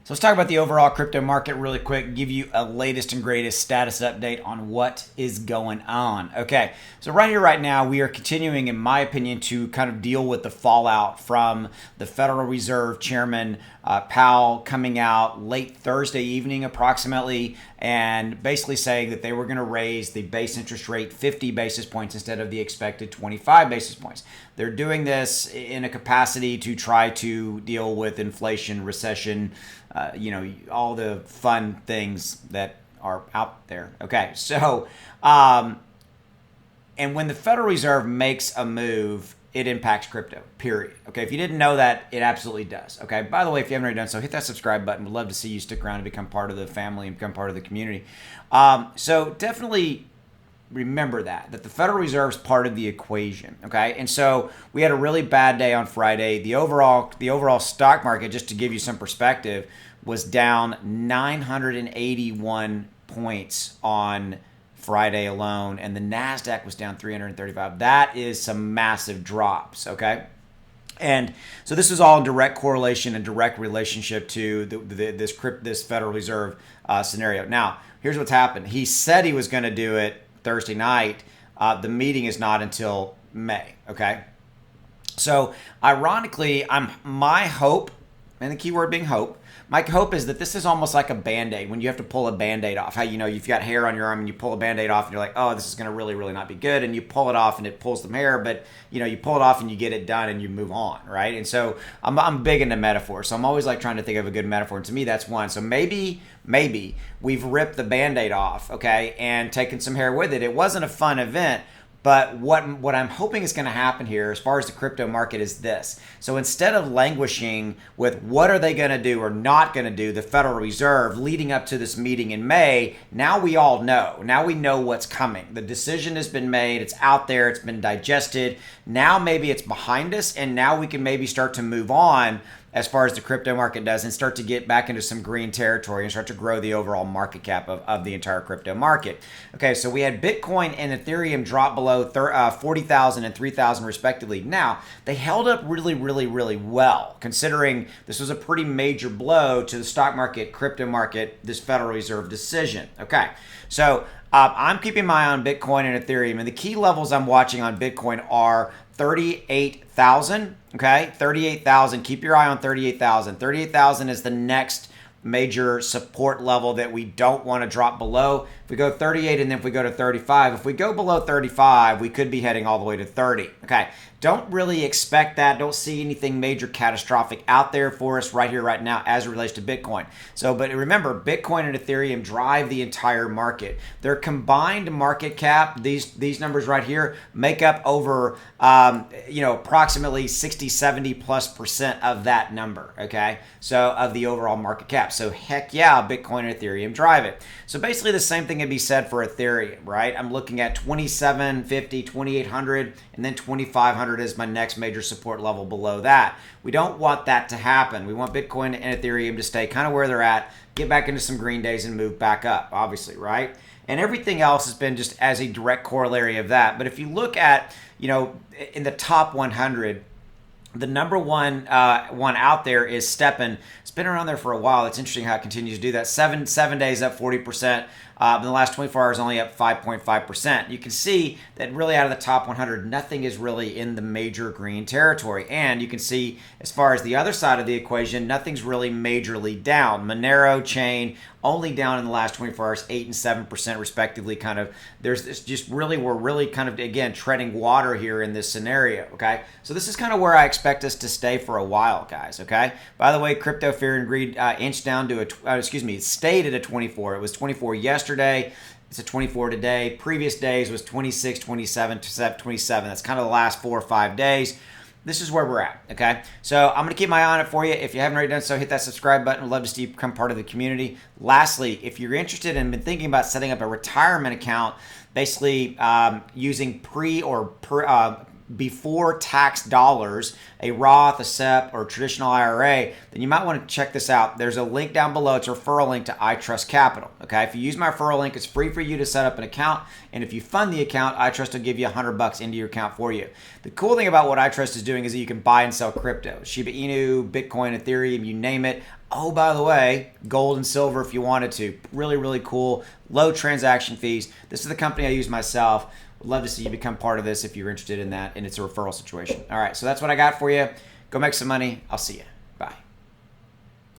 So let's talk about the overall crypto market really quick, give you a latest and greatest status update on what is going on. Okay, so right here, right now, we are continuing, in my opinion, to kind of deal with the fallout from the Federal Reserve Chairman Powell coming out late Thursday evening approximately, and basically saying that they were going to raise the base interest rate 50 basis points instead of the expected 25 basis points. They're doing this in a capacity to try to deal with inflation, recession, all the fun things that are out there. Okay, so, and when the Federal Reserve makes a move, it impacts crypto, period. Okay, if you didn't know that, it absolutely does. Okay, by the way, if you haven't already done so, hit that subscribe button. We'd love to see you stick around and become part of the family and become part of the community. So definitely remember that the Federal Reserve is part of the equation. Okay, and so we had a really bad day on Friday. The overall stock market, just to give you some perspective, was down 981 points on Friday alone, and the NASDAQ was down 335. That is some massive drops, okay? And so this is all in direct correlation and direct relationship to this Federal Reserve scenario. Now, here's what's happened. He said he was going to do it Thursday night. The meeting is not until May, okay? So, ironically, my hope, and the key word being hope, my hope is that this is almost like a Band-Aid, when you have to pull a Band-Aid off. How you've got hair on your arm and you pull a Band-Aid off and you're like, oh, this is going to really, really not be good. And you pull it off and it pulls some hair, but you pull it off and you get it done and you move on, right? And so I'm big into metaphors. So I'm always like trying to think of a good metaphor. And to me, that's one. So maybe we've ripped the Band-Aid off, okay, and taken some hair with it. It wasn't a fun event. But what I'm hoping is going to happen here as far as the crypto market is this. So instead of languishing with what are they going to do or not going to do, the Federal Reserve leading up to this meeting in May, now we all know. Now we know what's coming. The decision has been made. It's out there. It's been digested. Now maybe it's behind us, and now we can maybe start to move on as far as the crypto market does and start to get back into some green territory and start to grow the overall market cap of the entire crypto market. Okay, so we had Bitcoin and Ethereum drop below 40,000 and 3,000 respectively. Now, they held up really, really, really well, considering this was a pretty major blow to the stock market, crypto market, this Federal Reserve decision. Okay, so I'm keeping my eye on Bitcoin and Ethereum, and the key levels I'm watching on Bitcoin are 38,000, okay? 38,000. Keep your eye on 38,000. 38,000 is the next major support level that we don't want to drop below. If we go 38 and then if we go to 35, if we go below 35, we could be heading all the way to 30. Okay, don't really expect that. Don't see anything major catastrophic out there for us right here, right now, as it relates to Bitcoin. So, but remember, Bitcoin and Ethereum drive the entire market. Their combined market cap, these numbers right here, make up over, approximately 60, 70+% of that number, okay? So, of the overall market cap. So, heck yeah, Bitcoin and Ethereum drive it. So, basically the same thing can be said for Ethereum, right? I'm looking at 2750, 2800, and then 2500 is my next major support level below that. We don't want that to happen. We want Bitcoin and Ethereum to stay kind of where they're at, get back into some green days and move back up, obviously, right? And everything else has been just as a direct corollary of that. But if you look at, in the top 100, the number one out there is Steppen. It's been around there for a while. It's interesting how it continues to do that. Seven days up 40%. In the last 24 hours, only up 5.5%. You can see that really out of the top 100, nothing is really in the major green territory. And you can see as far as the other side of the equation, nothing's really majorly down. Monero chain only down in the last 24 hours, 8 and 7% respectively. Kind of, there's this just really, we're really kind of, again, treading water here in this scenario, okay? So this is kind of where I expect us to stay for a while, guys, okay? By the way, crypto fear and greed inched down to it stayed at a 24. It was 24 yesterday. It's a 24 today. Previous days was 26, 27, 27. That's kind of the last 4 or 5 days. This is where we're at, okay? So I'm going to keep my eye on it for you. If you haven't already done so, hit that subscribe button. We'd love to see you become part of the community. Lastly, if you're interested and been thinking about setting up a retirement account, basically using before tax dollars, a Roth, a SEP, or a traditional IRA, then you might want to check this out. There's a link down below. It's a referral link to iTrust Capital. Okay, if you use my referral link, it's free for you to set up an account. And if you fund the account, iTrust will give you $100 into your account for you. The cool thing about what iTrust is doing is that you can buy and sell crypto. Shiba Inu, Bitcoin, Ethereum, you name it. Oh, by the way, gold and silver if you wanted to. Really, really cool. Low transaction fees. This is the company I use myself. Would love to see you become part of this if you're interested in that, and it's a referral situation. All right, so that's what I got for you. Go make some money. I'll see you.